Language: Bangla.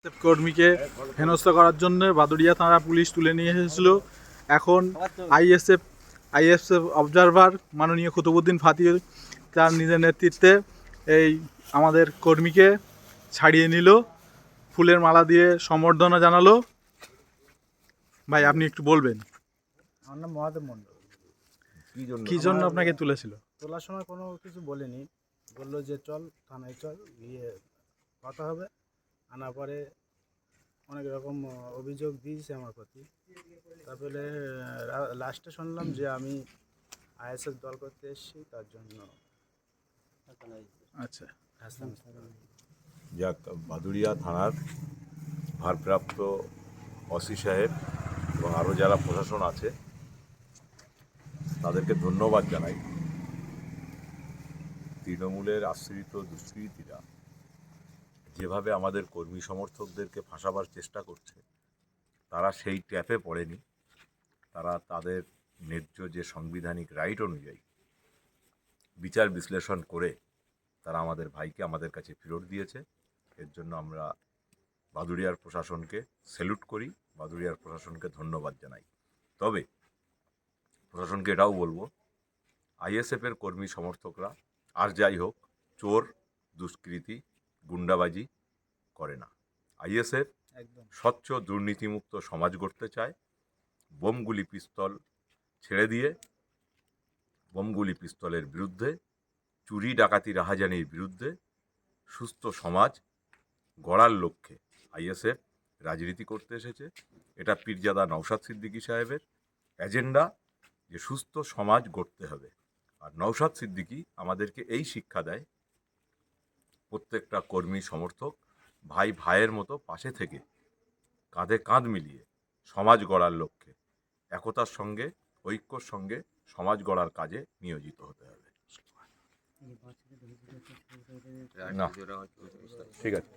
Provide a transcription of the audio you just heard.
কর্মীকে হেনস্থা করার জন্য বাদুড়িয়া থানা পুলিশ তুলে নিয়ে এসেছিল। এখন আইএসএফ অবজারভার মাননীয় কুতুবুদ্দিন ফাতি তার নিজের নেতৃত্বে এই আমাদের কর্মীকে ছাড়িয়ে নিল, ফুলের মালা দিয়ে সম্বর্ধনা জানালো। ভাই আপনি একটু বলবেন আমার নাম মহাদেব মণ্ডল। কি জন্য আপনাকে তুলেছিল? তোলার সময় কোনো কিছু বলেনি, বললো যে চল থানায় চল, গিয়ে কথা হবে। আনার পরে অনেক রকম অভিযোগ দিয়েছে আমার প্রতি। তারপরে লাস্টে শুনলাম যে আমি আইএসএফ দল করতে এসেছি, তার জন্য আচ্ছা, যাক, বাদুড়িয়া থানার ভারপ্রাপ্ত ওসি সাহেব এবং আরও যারা প্রশাসন আছে তাদেরকে ধন্যবাদ জানাই। তৃণমূলের আশ্রিত দুষ্কৃতীরা যেভাবে আমাদের কর্মী সমর্থকদেরকে ফাঁসাবার চেষ্টা করছে, তারা সেই ট্র্যাপে পড়েনি। তারা তাদের ন্যায্য যে সাংবিধানিক রাইট অনুযায়ী বিচার বিশ্লেষণ করে তারা আমাদের ভাইকে আমাদের কাছে ফেরত দিয়েছে। এর জন্য আমরা বাদুড়িয়ার প্রশাসনকে স্যালুট করি, বাদুড়িয়ার প্রশাসনকে ধন্যবাদ জানাই। তবে প্রশাসনকে এটাও বলবো, আইএসএফের কর্মী সমর্থকরা আর যাই হোক চোর, দুষ্কৃতি, গুন্ডাবাজি করে না। আইএসএফ একদম স্বচ্ছ দুর্নীতিমুক্ত সমাজ গড়তে চায়। বোমগুলি পিস্তল ছেড়ে দিয়ে বোমগুলি পিস্তলের বিরুদ্ধে, চুরি ডাকাতি রাহাজানির বিরুদ্ধে সুস্থ সমাজ গড়ার লক্ষ্যে আইএসএফ রাজনীতি করতে এসেছে। এটা পীরজাদা নওশাদ সিদ্দিকী সাহেবের এজেন্ডা যে সুস্থ সমাজ গড়তে হবে। আর নওশাদ সিদ্দিকী আমাদেরকে এই শিক্ষা দেয়, প্রত্যেকটা কর্মী সমর্থক ভাই ভাইয়ের মতো পাশে থেকে কাঁধে কাঁধ মিলিয়ে সমাজ গড়ার লক্ষ্যে একতার সঙ্গে, ঐক্যর সঙ্গে সমাজ গড়ার কাজে নিয়োজিত হতে হবে। না, ঠিক আছে।